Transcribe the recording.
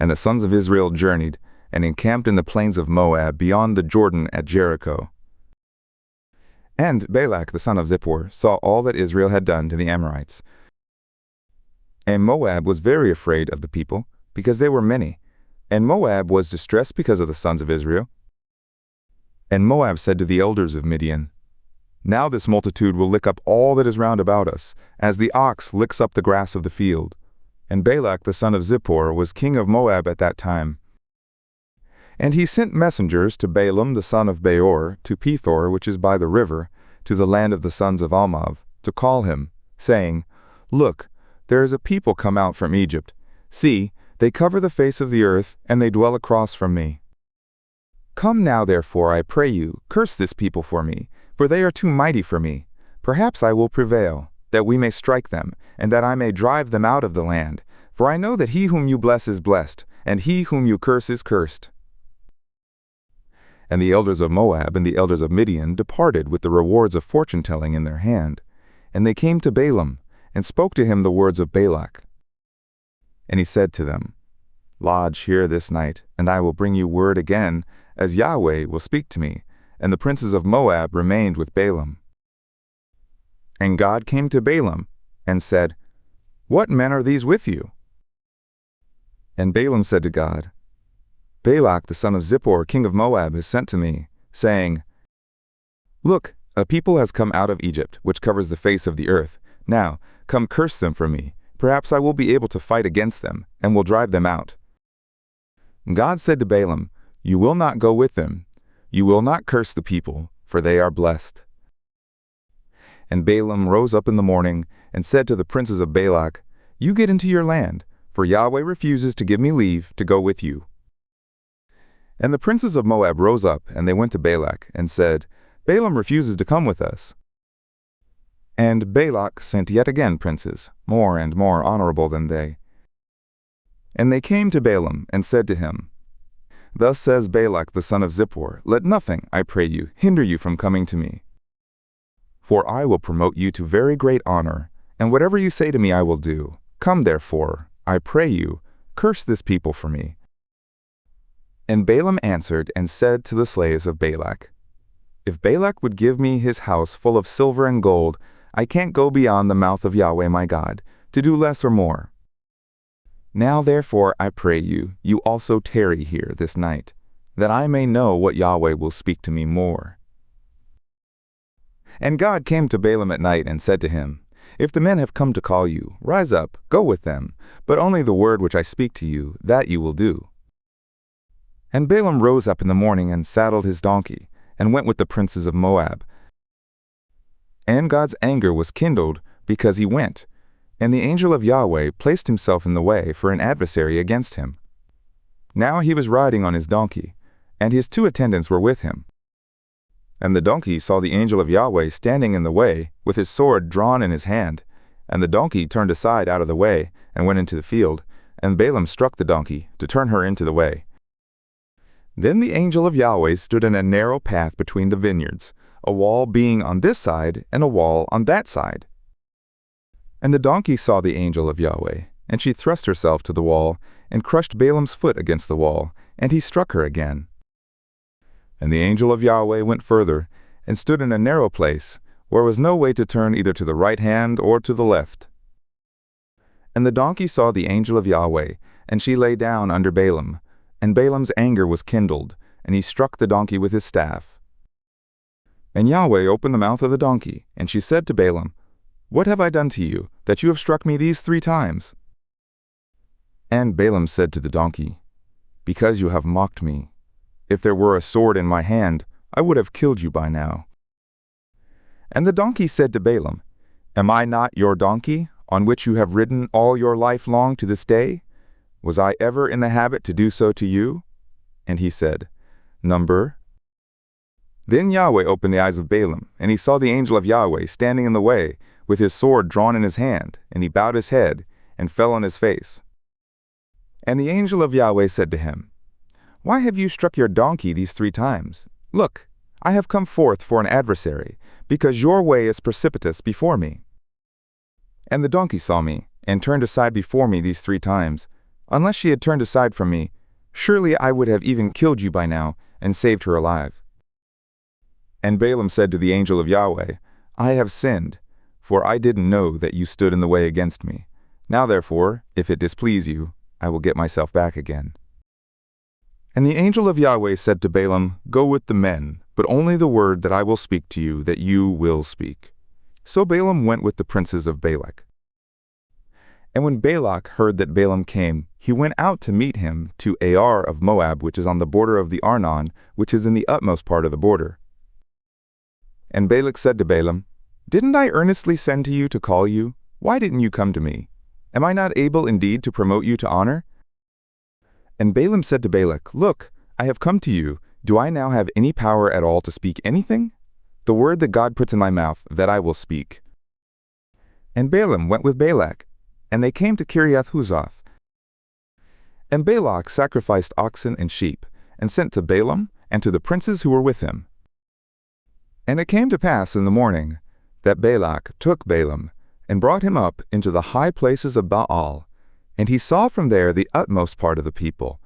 And the sons of Israel journeyed, and encamped in the plains of Moab beyond the Jordan at Jericho. And Balak the son of Zippor saw all that Israel had done to the Amorites. And Moab was very afraid of the people, because they were many. And Moab was distressed because of the sons of Israel. And Moab said to the elders of Midian, Now this multitude will lick up all that is round about us, as the ox licks up the grass of the field. And Balak the son of Zippor was king of Moab at that time. And he sent messengers to Balaam the son of Beor, to Pethor, which is by the river, to the land of the sons of Almav, to call him, saying, Look, there is a people come out from Egypt. See, they cover the face of the earth, and they dwell across from me. Come now, therefore, I pray you, curse this people for me, for they are too mighty for me. Perhaps I will prevail, that we may strike them, and that I may drive them out of the land. For I know that he whom you bless is blessed, and he whom you curse is cursed. And the elders of Moab and the elders of Midian departed with the rewards of fortune-telling in their hand. And they came to Balaam, and spoke to him the words of Balak. And he said to them, Lodge here this night, and I will bring you word again, as Yahweh will speak to me. And the princes of Moab remained with Balaam. And God came to Balaam, and said, What men are these with you? And Balaam said to God, Balak the son of Zippor, king of Moab, has sent to me, saying, Look, a people has come out of Egypt, which covers the face of the earth. Now, come curse them for me. Perhaps I will be able to fight against them, and will drive them out. God said to Balaam, You will not go with them. You will not curse the people, for they are blessed. And Balaam rose up in the morning, and said to the princes of Balak, You get into your land, for Yahweh refuses to give me leave to go with you. And the princes of Moab rose up, and they went to Balak, and said, Balaam refuses to come with us. And Balak sent yet again princes, more and more honorable than they. And they came to Balaam, and said to him, Thus says Balak the son of Zippor, Let nothing, I pray you, hinder you from coming to me. For I will promote you to very great honor, and whatever you say to me I will do. Come therefore, I pray you, curse this people for me. And Balaam answered and said to the slaves of Balak, If Balak would give me his house full of silver and gold, I can't go beyond the mouth of Yahweh my God, to do less or more. Now therefore I pray you, you also tarry here this night, that I may know what Yahweh will speak to me more. And God came to Balaam at night and said to him, If the men have come to call you, rise up, go with them, but only the word which I speak to you, that you will do. And Balaam rose up in the morning and saddled his donkey, and went with the princes of Moab. And God's anger was kindled because he went, and the angel of Yahweh placed himself in the way for an adversary against him. Now he was riding on his donkey, and his 2 attendants were with him. And the donkey saw the angel of Yahweh standing in the way, with his sword drawn in his hand. And the donkey turned aside out of the way, and went into the field, and Balaam struck the donkey, to turn her into the way. Then the angel of Yahweh stood in a narrow path between the vineyards, a wall being on this side, and a wall on that side. And the donkey saw the angel of Yahweh, and she thrust herself to the wall, and crushed Balaam's foot against the wall, and he struck her again. And the angel of Yahweh went further, and stood in a narrow place, where was no way to turn either to the right hand or to the left. And the donkey saw the angel of Yahweh, and she lay down under Balaam, and Balaam's anger was kindled, and he struck the donkey with his staff. And Yahweh opened the mouth of the donkey, and she said to Balaam, What have I done to you, that you have struck me these 3 times? And Balaam said to the donkey, Because you have mocked me. If there were a sword in my hand, I would have killed you by now. And the donkey said to Balaam, Am I not your donkey, on which you have ridden all your life long to this day? Was I ever in the habit to do so to you? And he said, Number. Then Yahweh opened the eyes of Balaam, and he saw the angel of Yahweh standing in the way, with his sword drawn in his hand, and he bowed his head, and fell on his face. And the angel of Yahweh said to him, Why have you struck your donkey these 3 times? Look, I have come forth for an adversary, because your way is precipitous before me. And the donkey saw me, and turned aside before me these 3 times. Unless she had turned aside from me, surely I would have even killed you by now and saved her alive." And Balaam said to the angel of Yahweh, "I have sinned, for I didn't know that you stood in the way against me. Now therefore, if it displease you, I will get myself back again." And the angel of Yahweh said to Balaam, "Go with the men, but only the word that I will speak to you, that you will speak." So Balaam went with the princes of Balak. And when Balak heard that Balaam came, he went out to meet him to Ar of Moab, which is on the border of the Arnon, which is in the utmost part of the border. And Balak said to Balaam, "Didn't I earnestly send to you to call you? Why didn't you come to me? Am I not able indeed to promote you to honor?" And Balaam said to Balak, "Look, I have come to you. Do I now have any power at all to speak anything? The word that God puts in my mouth, that I will speak." And Balaam went with Balak, and they came to Kiriath-Huzoth. And Balak sacrificed oxen and sheep, and sent to Balaam and to the princes who were with him. And it came to pass in the morning that Balak took Balaam, and brought him up into the high places of Baal, and he saw from there the utmost part of the people,